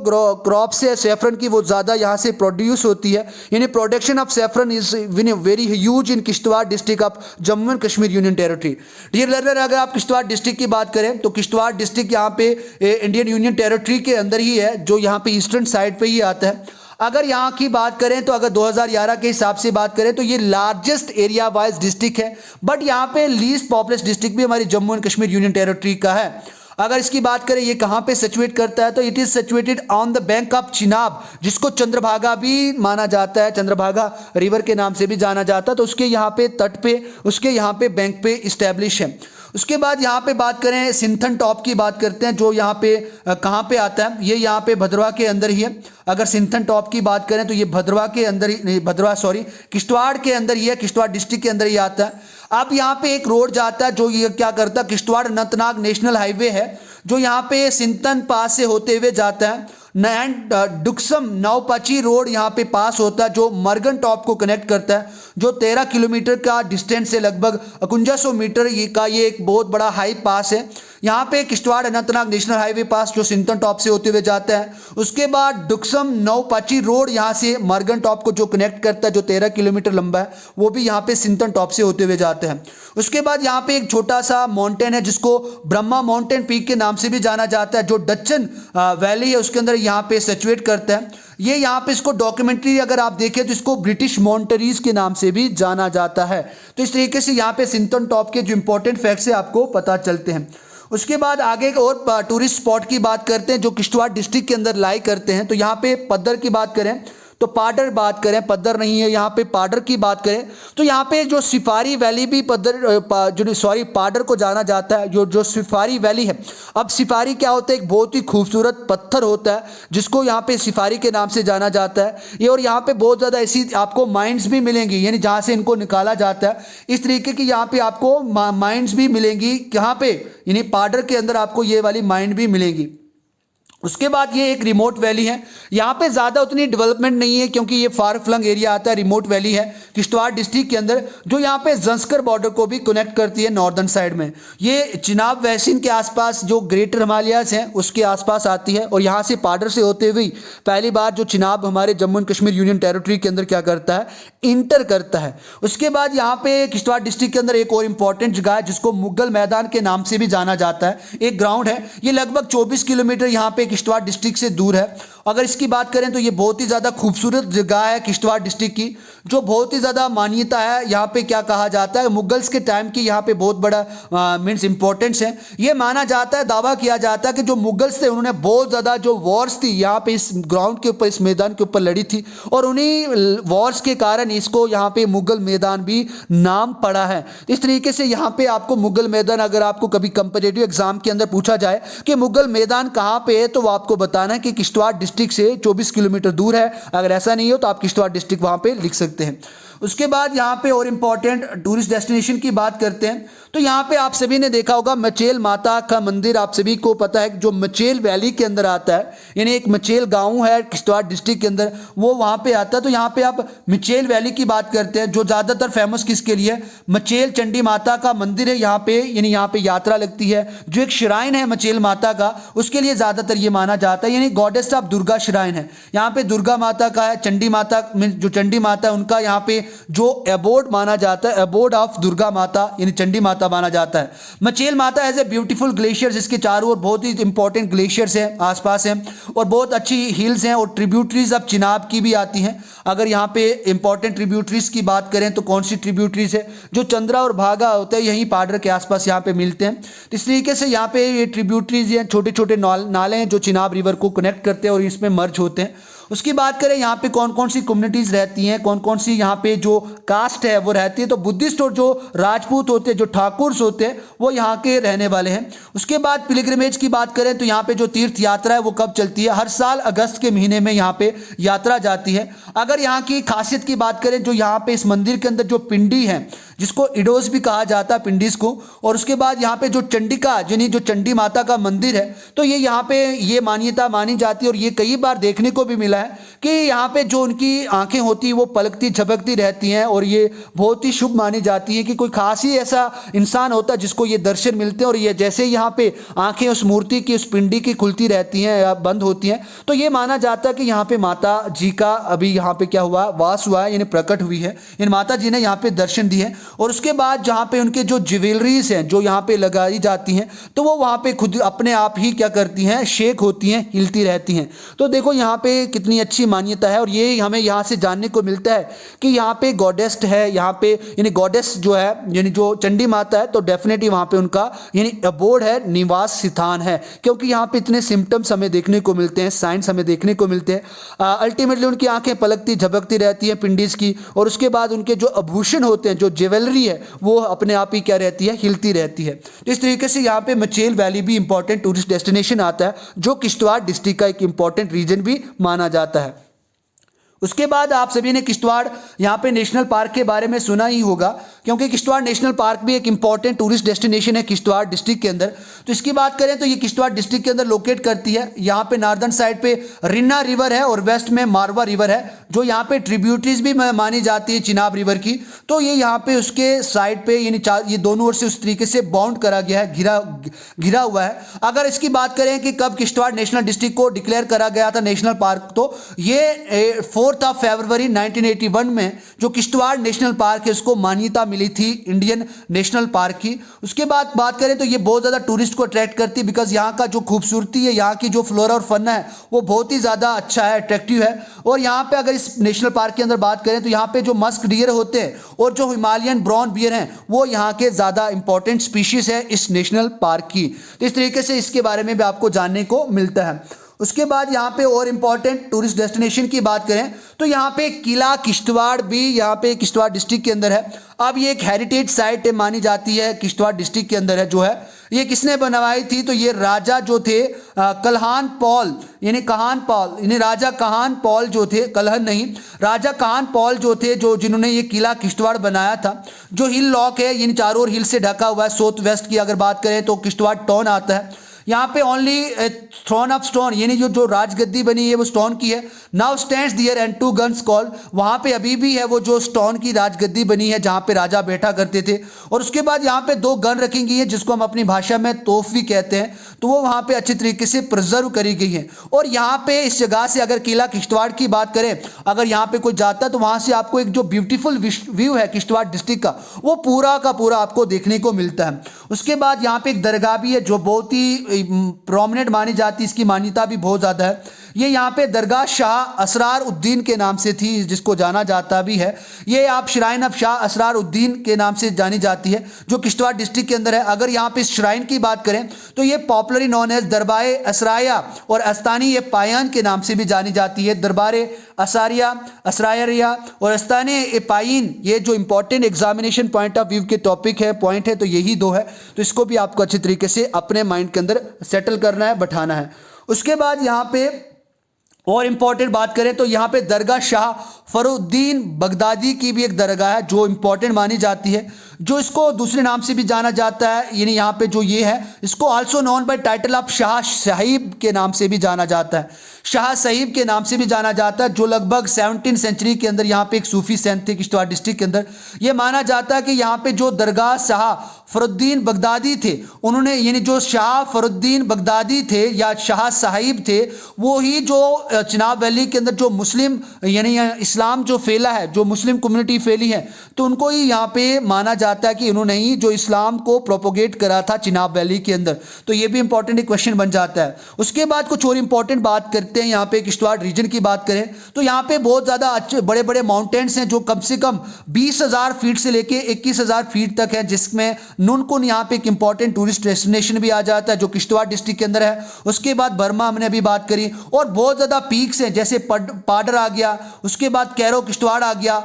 क्रॉप्स है सैफरन की वो ज़्यादा यहाँ से प्रोड्यूस होती है। यानी production of saffron is very huge in Kishtwar district of Jammu and Kashmir union territory. Dear learner, अगर आप किश्तवाड़ डिस्ट्रिक्ट की बात करें तो किश्तवाड़ डिस्ट्रिक्ट यहाँ पे इंडियन यूनियन टेरिटरी के अंदर ही है, जो यहाँ पे ईस्टर्न साइड पे ही आता है। अगर यहाँ की बात करें तो अगर 2011 के हिसाब से बात करें तो ये लार्जेस्ट एरिया वाइज डिस्ट्रिक्ट है, बट यहाँ पे लीस्ट पॉपुलस डिस्ट्रिक्ट भी हमारी Jammu and Kashmir union territory का है। अगर इसकी बात करें ये कहाँ पे सिचुएट करता है, तो it is situated on the bank of Chenab, जिसको चंद्रभागा भी माना जाता है, चंद्रभागा रिवर के नाम से भी जाना जाता है। तो उसके यहाँ पे तट पे, उसके यहाँ पे बैंक पे इस्टेब्लिश है। उसके बाद यहाँ पे बात करें सिंथन टॉप की बात करते हैं, जो यहाँ पे कहाँ पे आता है, ये यहाँ पे भद्रवाह के अंदर ही है। अगर सिंथन टॉप की बात करें तो ये भद्रवाह के अंदर ही नहीं, भद्रवाह सॉरी किश्तवाड़ के अंदर ही है, किश्तवाड़ डिस्ट्रिक्ट के अंदर ही आता है। अब यहाँ पे एक रोड जाता है जो ये क्या करता है, किश्तवाड़ अनंतनाग नेशनल हाईवे है, जो यहाँ पे सिंथन पास से होते हुए जाता है। एंड डुक्सम नवपची रोड यहाँ पे पास होता है, जो मरगन टॉप को कनेक्ट करता है, जो 13 किलोमीटर का डिस्टेंस है, लगभग 5100 मीटर का ये एक बहुत बड़ा हाई पास है। यहाँ पे किश्तवाड़ अनंतनाग नेशनल हाईवे पास जो सिंथन टॉप से होते हुए जाता है। उसके बाद डुक्सम नवपाची रोड यहाँ से मरगन टॉप को जो कनेक्ट करता है, जो 13 किलोमीटर लंबा है, वो भी यहाँ पे सिंथन टॉप से होते हुए जाते हैं। उसके बाद यहाँ पे एक छोटा सा माउंटेन है जिसको ब्रह्मा माउंटेन पीक के नाम से भी जाना जाता है, जो डच्चन वैली है उसके अंदर यहाँ पे सिचुएट करता है। ये यहाँ पे इसको डॉक्यूमेंट्री अगर आप देखें तो इसको ब्रिटिश माउंटेरीज के नाम से भी जाना जाता है। तो इस तरीके से यहाँ पे सिंथन टॉप के जो इंपॉर्टेंट फैक्ट्स है आपको पता चलते हैं। उसके बाद आगे और टूरिस्ट स्पॉट की बात करते हैं जो किश्तवाड़ डिस्ट्रिक्ट के अंदर लाई करते हैं। तो यहाँ पे पद्दर की बात करें तो पाडर बात करें, पद्दर नहीं है यहाँ पे, पाडर की बात करें तो यहाँ पे जो सिफारी वैली भी पाडर को जाना जाता है, जो सिफारी वैली है। अब सिफारी क्या होता है, एक बहुत ही खूबसूरत पत्थर होता है जिसको यहाँ पे सिफारी के नाम से जाना जाता है। ये और यहाँ पे बहुत ज़्यादा ऐसी आपको माइंस भी मिलेंगी, यानी जहाँ से इनको निकाला जाता है, इस तरीके की यहाँ पे आपको माइंस भी मिलेंगी। यहाँ पे यानी पाडर के अंदर आपको ये वाली माइंड भी मिलेंगी। उसके बाद ये एक रिमोट वैली है, यहाँ पे ज़्यादा उतनी डेवलपमेंट नहीं है क्योंकि ये फार फ्लंग एरिया आता है, रिमोट वैली है किश्तवाड़ डिस्ट्रिक्ट के अंदर, जो यहाँ पे जंस्कर बॉर्डर को भी कनेक्ट करती है नॉर्दर्न साइड में। ये चिनाब वैसिन के आसपास जो ग्रेटर हिमालयाज हैं उसके आसपास आती है और यहाँ से पाडर से होते हुए पहली बार जो चिनाब हमारे Jammu and Kashmir union territory के अंदर क्या करता है, इंटर करता है। उसके बाद यहाँ पे किश्तवाड़ डिस्ट्रिक्ट के अंदर एक और इम्पॉर्टेंट जगह है जिसको मुगल मैदान के नाम से भी जाना जाता है, एक ग्राउंड है। ये लगभग 24 किलोमीटर यहाँ पे किश्तवाड़ डिस्ट्रिक्ट से दूर है। अगर इसकी बात करें तो ये बहुत ही ज़्यादा खूबसूरत जगह है किश्तवाड़ डिस्ट्रिक्ट की, जो बहुत ही ज़्यादा मान्यता है। यहाँ पे क्या कहा जाता है, मुगल्स के टाइम की यहाँ पे बहुत बड़ा मीन्स इंपॉर्टेंस है। ये माना जाता है, दावा किया जाता है कि जो मुगल्स थे उन्होंने बहुत ज़्यादा जो वॉर्स थी यहाँ पे इस ग्राउंड के ऊपर, इस मैदान के ऊपर लड़ी थी और उन्हीं वॉर्स के कारण इसको यहाँ पे मुगल मैदान भी नाम पड़ा है। इस तरीके से यहाँ पे आपको मुगल मैदान, अगर आपको कभी कंपेटिटिव एग्जाम के अंदर पूछा जाए कि मुगल मैदान कहाँ पे है, तो वो आपको बताना है कि किश्तवाड़ डिस्ट्रिक्ट से 24 किलोमीटर दूर है। अगर ऐसा नहीं हो तो आप किश्तवाड़ डिस्ट्रिक्ट वहाँ पे लिख सकते हैं। उसके बाद यहाँ पे और इम्पॉर्टेंट टूरिस्ट डेस्टिनेशन की बात करते हैं तो यहाँ पे आप सभी ने देखा होगा मचेल माता का मंदिर, आप सभी को पता है जो मचेल वैली के अंदर आता है, यानी एक मचेल गांव है किश्तवाड़ डिस्ट्रिक्ट के अंदर, वो वहाँ पे आता है। तो यहाँ पे आप मचेल वैली की बात करते हैं जो ज़्यादातर फेमस किसके लिए, मचेल चंडी माता का मंदिर है यहाँ पे, यानी यहाँ पे यात्रा लगती है। जो एक श्राइन है मचेल माता का, उसके लिए ज़्यादातर ये माना जाता है, यानी गॉडेस ऑफ दुर्गा श्राइन है। यहाँ पे दुर्गा माता का है, चंडी माता जो चंडी माता है उनका यहाँ पे जो एबोर्ड माना जाता है, एबोर्ड ऑफ दुर्गा माता यानी चंडी माता माना जाता है। मचेल माता एज ए ब्यूटीफुल ग्लेशियर, जिसके चारों ओर बहुत ही इंपॉर्टेंट ग्लेशियर्स हैं, आसपास हैं, और बहुत अच्छी हिल्स हैं, और ट्रिब्यूटरीज अब चिनाब की भी आती हैं। अगर यहाँ पे इंपॉर्टेंट ट्रिब्यूटरीज की बात करें तो कौन सी ट्रिब्यूटरीज है, जो चंद्रा और भागा होता है यहीं पाडर के आसपास यहाँ पे मिलते हैं। तो इस तरीके से यहाँ पे ये ट्रिब्यूटरीज या छोटे छोटे नाले हैं जो चिनाब रिवर को कनेक्ट करते हैं और इसमें मर्ज होते हैं। उसकी बात करें यहाँ पे कौन कौन सी कम्युनिटीज़ रहती हैं, कौन कौन सी यहाँ पे जो कास्ट है वो रहती है, तो बुद्धिस्ट और जो राजपूत होते हैं, जो ठाकुर्स होते हैं, वो यहाँ के रहने वाले हैं। उसके बाद पिलग्रिमेज की बात करें तो यहाँ पे जो तीर्थ यात्रा है वो कब चलती है, हर साल अगस्त के महीने में यहाँ पे यात्रा जाती है। अगर यहाँ की खासियत की बात करें, जो यहाँ पे इस मंदिर के अंदर जो पिंडी है, जिसको इडोस भी कहा जाता है, पिंडीज को, और उसके बाद यहाँ पे जो चंडिका यानी जो चंडी माता का मंदिर है, तो ये यहाँ पे ये मान्यता मानी जाती है, और ये कई बार देखने को भी मिला है कि यहाँ पे जो उनकी आंखें होती हैं वो पलकती झपकती रहती हैं, और ये बहुत ही शुभ मानी जाती हैं कि कोई खास ही ऐसा इंसान होता है जिसको ये दर्शन मिलते हैं, और ये जैसे यहाँ पे आंखें उस मूर्ति की, उस पिंडी की खुलती रहती हैं या बंद होती हैं, तो ये माना जाता है कि यहाँ पे माता जी का अभी यहाँ पे क्या हुआ, वास हुआ है, यानी प्रकट हुई है, इन माता जी ने यहाँ पे दर्शन दिए। और उसके बाद जहाँ पे उनके जो ज्वेलरीज हैं जो यहाँ पे लगाई जाती हैं, तो वो वहाँ पे खुद अपने आप ही क्या करती हैं, शेक होती हैं, हिलती रहती हैं। तो देखो यहाँ पे कितनी अच्छी मान्यता है, और ये हमें यहाँ से जानने को मिलता है कि यहाँ पे गॉडेस है, यहाँ पे यानी गॉडेस जो है यानी जो चंडी माता है, तो डेफिनेटली वहाँ पे उनका यानी अबोर्ड है, निवास स्थान है, क्योंकि यहाँ पे इतने सिम्टम्स हमें देखने को मिलते हैं, साइंस हमें देखने को मिलते हैं। अल्टीमेटली उनकी आंखें पलकती झपकती रहती हैं पिंडीज की, और उसके बाद उनके जो आभूषण होते हैं, जो ज्वेलरी है, वो अपने आप ही क्या रहती है, हिलती रहती है। तो इस तरीके से यहाँ पे मचेल वैली भी इंपॉर्टेंट टूरिस्ट डेस्टिनेशन आता है, जो किश्तवाड़ डिस्ट्रिक्ट का एक इंपॉर्टेंट रीजन भी माना जाता है। उसके बाद आप सभी ने किश्तवाड़ यहाँ पे नेशनल पार्क के बारे में सुना ही होगा, क्योंकि किश्तवाड़ नेशनल पार्क भी एक इंपॉर्टेंट टूरिस्ट डेस्टिनेशन है किश्तवाड़ डिस्ट्रिक्ट के अंदर। तो इसकी बात करें तो ये किश्तवाड़ डिस्ट्रिक्ट के अंदर लोकेट करती है। यहाँ पे नॉर्दर्न साइड पे रिन्ना रिवर है और वेस्ट में मारवा रिवर है, जो यहाँ पे ट्रिब्यूटरीज भी मानी जाती है चिनाब रिवर की। तो ये यहाँ पे उसके साइड पे यानी ये दोनों ओर से उस तरीके से बाउंड करा गया है, घिरा हुआ है। अगर इसकी बात करें कि कब किश्तवाड़ नेशनल डिस्ट्रिक्ट को डिक्लेयर करा गया था नेशनल पार्क, तो ये 4 फरवरी 1981 में जो किश्तवाड़ नेशनल पार्क है उसको मान्यता मिली थी इंडियन नेशनल पार्क की। उसके बाद बात करें तो ये बहुत ज़्यादा टूरिस्ट को अट्रैक्ट करती है, बिकॉज यहाँ का जो खूबसूरती है, यहाँ की जो फ्लोरा और फन है वो बहुत ही ज़्यादा अच्छा है, अट्रैक्टिव है। और यहाँ पे अगर इस नेशनल पार्क के अंदर बात करें तो यहाँ पे जो मस्क डियर होते हैं और जो हिमालयन ब्राउन बियर हैं वो यहाँ के ज़्यादा इंपॉर्टेंट स्पीशीज़ है इस नेशनल पार्क की। तो इस तरीके से इसके बारे में भी आपको जानने को मिलता है। उसके बाद यहाँ पे और इम्पॉर्टेंट टूरिस्ट डेस्टिनेशन की बात करें तो यहाँ पे किला किश्तवाड़ भी यहाँ पे किश्तवाड़ डिस्ट्रिक्ट के अंदर है। अब ये एक हेरिटेज साइट मानी जाती है, किश्तवाड़ डिस्ट्रिक्ट के अंदर है जो है। ये किसने बनवाई थी, तो ये राजा जो थे कल्हान पॉल यानी कहान पॉल यानी राजा कहान पॉल जो थे, कलहन नहीं, राजा कहान पॉल जो थे, जो जिन्होंने ये किला किश्तवाड़ बनाया था। जो हिल लॉक है यानी चारों ओर हिल से ढका हुआ है। साउथ वेस्ट की अगर बात करें तो किश्तवाड़ टाउन आता है। यहाँ पे ओनली थ्रोन ऑफ स्टोन यानी जो राजगद्दी बनी है वो स्टोन की है। Now stands there and 2 guns call, वहाँ पे अभी भी है वो जो स्टोन की राजगद्दी बनी है जहाँ पे राजा बैठा करते थे। और उसके बाद यहाँ पे 2 गन रखी गई है जिसको हम अपनी भाषा में तोफ भी कहते हैं, तो वो वहाँ पे अच्छी तरीके से प्रिजर्व करी गई है। और यहाँ पे इस जगह से अगर किला किश्तवाड़ की बात करें, अगर यहाँ पे कोई जाता है तो वहाँ से आपको एक जो ब्यूटीफुल व्यू है किश्तवाड़ डिस्ट्रिक्ट का, वो पूरा का पूरा आपको देखने को मिलता है। उसके बाद यहाँ पे एक दरगाह भी है जो बहुत ही प्रोमिनेंट मानी जाती है, इसकी मान्यता भी बहुत ज़्यादा है। ये यहाँ पे दरगाह शाह असरार उद्दीन के नाम से थी, जिसको जाना जाता भी है। ये आप श्राइन ऑफ शाह असरार उद्दीन के नाम से जानी जाती है, जो किश्तवाड़ डिस्ट्रिक्ट के अंदर है। अगर यहाँ पे श्राइन की बात करें तो ये पॉपुलरली नॉन एज दरबार असराया और अस्तानी ये पायान के नाम से भी जानी जाती है। दरबार असारिया, असराया और अस्तानी ए पाइन, ये जो important examination point of view के टॉपिक है, पॉइंट है, तो यही 2 है। तो इसको भी आपको अच्छी तरीके से अपने माइंड के अंदर सेटल करना है, बैठाना है। उसके बाद यहाँ पे और इम्पॉर्टेंट बात करें तो यहाँ पे दरगाह शाह फरुद्दीन बगदादी की भी एक दरगाह है जो इम्पॉर्टेंट मानी जाती है, जो इसको दूसरे नाम से भी जाना जाता है। यानी यहाँ पे जो ये है इसको also known by title of Shah Sahib के नाम से भी जाना जाता है, शाह साहिब के नाम से भी जाना जाता है, जो लगभग 17वीं सेंचुरी के अंदर यहाँ पे एक सूफी सेंट थे किश्तवाड़ डिस्ट्रिक्ट के अंदर। ये माना जाता है कि यहाँ पे जो दरगाह शाह फरुद्दीन बगदादी थे, उन्होंने यानी जो शाह फरुद्दीन बगदादी थे या शाह साहिब थे, वो ही जो चिनाब वैली के अंदर जो मुस्लिम यानी इस्लाम जो फैला है, जो मुस्लिम कम्युनिटी फैली है, तो उनको ही यहाँ पे माना जाता है कि उन्होंने ही जो इस्लाम को प्रोपोगेट करा था चिनाब वैली के अंदर। तो ये भी इंपॉर्टेंट एक क्वेश्चन बन जाता है। उसके बाद कुछ और इंपॉर्टेंट बात करते हैं, यहाँ पे किश्तवाड़ रीजन की बात करें तो यहाँ पे बहुत ज़्यादा अच्छे बड़े बड़े माउंटेन्स हैं जो कम से कम 20,000 फीट से लेके 21,000 फीट तक है, जिसमें नुनकुन यहाँ पे एक इंपॉर्टेंट टूरिस्ट डेस्टिनेशन भी आ जाता है जो किश्तवाड़ डिस्ट्रिक्ट के अंदर है। उसके बाद बर्मा हमने अभी बात करी, और बहुत ज़्यादा पीक्स हैं जैसे पाडर आ गया, उसके बाद कैरो किश्तवाड़ आ गया,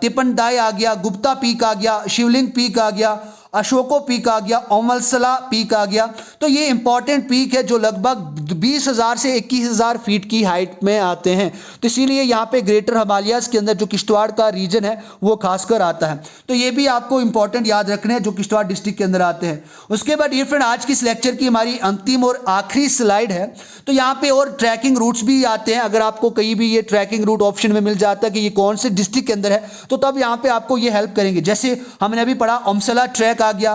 तिपनदाई आ गया, गुप्ता पीक आ गया, शिवलिंग पीक आ गया, अशोको पीक आ गया, ओमलसला पीक आ गया। तो ये इंपॉर्टेंट पीक है जो लगभग 20,000 से 21,000 फीट की हाइट में आते हैं। तो इसीलिए यहाँ पे ग्रेटर हिमालयाज़ के अंदर जो किश्तवाड़ का रीजन है वो खासकर आता है। तो ये भी आपको इंपॉर्टेंट याद रखने हैं जो किश्तवाड़ डिस्ट्रिक्ट के अंदर आते हैं। उसके बाद डियर फ्रेंड, आज की इस लेक्चर की हमारी अंतिम और आखिरी स्लाइड है। तो यहाँ पे और ट्रैकिंग रूट्स भी आते हैं। अगर आपको कहीं भी ये ट्रैकिंग रूट ऑप्शन में मिल जाता है कि ये कौन से डिस्ट्रिक्ट के अंदर है, तो तब यहाँ पे आपको ये हेल्प करेंगे। जैसे हमने अभी पढ़ा ओमसला ट्रैक आ गया,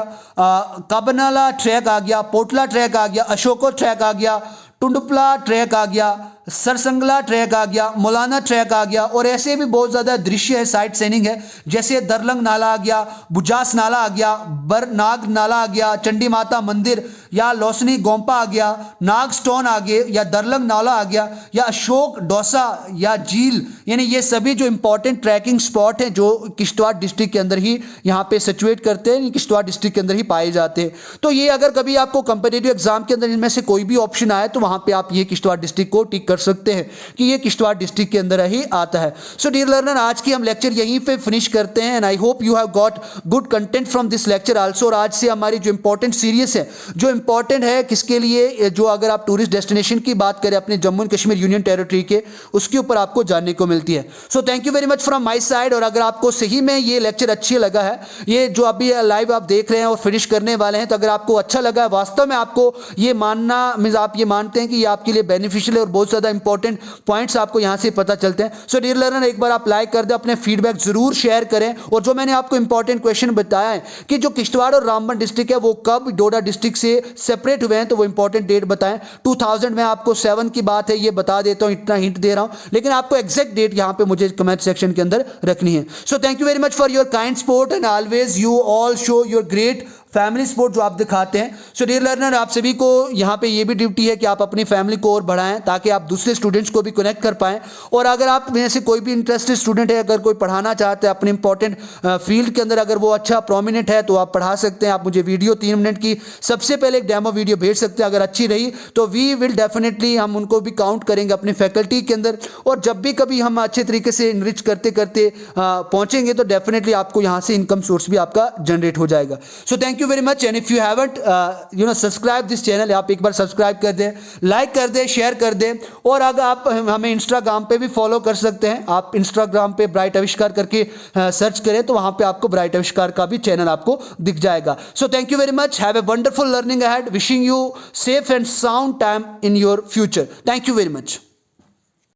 काबनाला ट्रैक आ गया, पोटला ट्रैक आ गया, अशोको ट्रैक आ गया, टुंडुपला ट्रैक आ गया, सरसंगला ट्रैक आ गया, मौलाना ट्रैक आ गया, और ऐसे भी बहुत ज़्यादा दृश्य है, साइट सीइंग है। जैसे दरलंग नाला आ गया, बुजास नाला आ गया, बरनाग नाला आ गया, चंडी माता मंदिर या लोसनी गोम्पा आ गया, नाग स्टोन आ गए या दरलंग नाला आ गया, या अशोक डोसा या झील, यानी ये सभी जो इंपॉर्टेंट ट्रैकिंग स्पॉट हैं जो किश्तवाड़ डिस्ट्रिक्ट के अंदर ही यहाँ पे सिचुएट करते हैं, किश्तवाड़ डिस्ट्रिक्ट के अंदर ही पाए जाते हैं। तो ये अगर कभी आपको कंपीटिटिव एग्जाम के अंदर इनमें से कोई भी ऑप्शन आए तो वहाँ पे आप ये किश्तवाड़ डिस्ट्रिक्ट को टिक कर सकते हैं कि ये किश्तवाड़ डिस्ट्रिक्ट के अंदर ही आता है। सो डियर लर्नर, आज की हम लेक्चर यहीं पे फिनिश करते हैं, and I hope you have got good content from this lecture also. और आज से हमारी जो इंपॉर्टेंट सीरीज है, जो इंपॉर्टेंट है किसके लिए, जो अगर आप टूरिस्ट डेस्टिनेशन की बात करें अपने Jammu and Kashmir union territory के, उसके ऊपर आपको जानने को मिलती है। So thank you very much from my side. और अगर आपको सही में ये लेक्चर अच्छी लगा है, ये जो अभी लाइव आप देख रहे हैं और फिनिश करने वाले हैं, तो अगर आपको अच्छा लगा है, वास्तव में आपको ये मानना मीन्स आप ये मानते हैं कि ये आपके लिए बेनिफिशियल है और बहुत ज़्यादा इंपॉर्टेंट पॉइंट्स आपको यहाँ से पता चलते हैं। सो डियर लर्नर, एक बार आप लाइक कर दें, अपने फीडबैक जरूर शेयर करें। और जो मैंने आपको इंपॉर्टेंट क्वेश्चन बताया है कि जो किश्तवाड़ और रामबन डिस्ट्रिक्ट है वो कब डोडा डिस्ट्रिक्ट से सेपरेट हुए हैं, तो वो इंपॉर्टेंट डेट बताएं। 2000 में आपको 7 की बात है, ये बता देता हूँ, इतना हिंट दे रहा हूँ, लेकिन आपको एग्जैक्ट डेट यहाँ पे मुझे कमेंट सेक्शन के अंदर रखनी है। So thank you very much for your kind support, and always you all show your great family support जो आप दिखाते हैं। सो डियर लर्नर, आप सभी को यहाँ पे ये भी ड्यूटी है कि आप अपनी फैमिली को और बढ़ाएं ताकि आप दूसरे स्टूडेंट्स को भी कनेक्ट कर पाएं। और अगर आप में से कोई भी इंटरेस्टेड स्टूडेंट है, अगर कोई पढ़ाना चाहते हैं अपने इंपॉर्टेंट फील्ड के अंदर, अगर वो अच्छा प्रोमिनेंट है तो आप पढ़ा सकते हैं। आप मुझे वीडियो 3 मिनट की सबसे पहले एक डेमो वीडियो भेज सकते हैं। अगर अच्छी रही तो वी विल डेफिनेटली हम उनको भी काउंट करेंगे अपने फैकल्टी के अंदर। और जब भी कभी हम अच्छे तरीके से इनरिच करते करते पहुँचेंगे तो डेफिनेटली आपको यहाँ से इनकम सोर्स भी आपका जनरेट हो जाएगा। So thank you very much, and if you haven't subscribe this channel, आप एक बार सब्सक्राइब कर दें, लाइक कर दें, शेयर कर दें। और अगर आप हमें इंस्टाग्राम पे भी फॉलो कर सकते हैं। आप इंस्टाग्राम पे ब्राइट आविष्कार करके सर्च करें तो वहां पे आपको ब्राइट आविष्कार का भी चैनल आपको दिख जाएगा। So thank you very much, have a wonderful learning ahead, wishing you safe and sound time in your future. Thank you very much.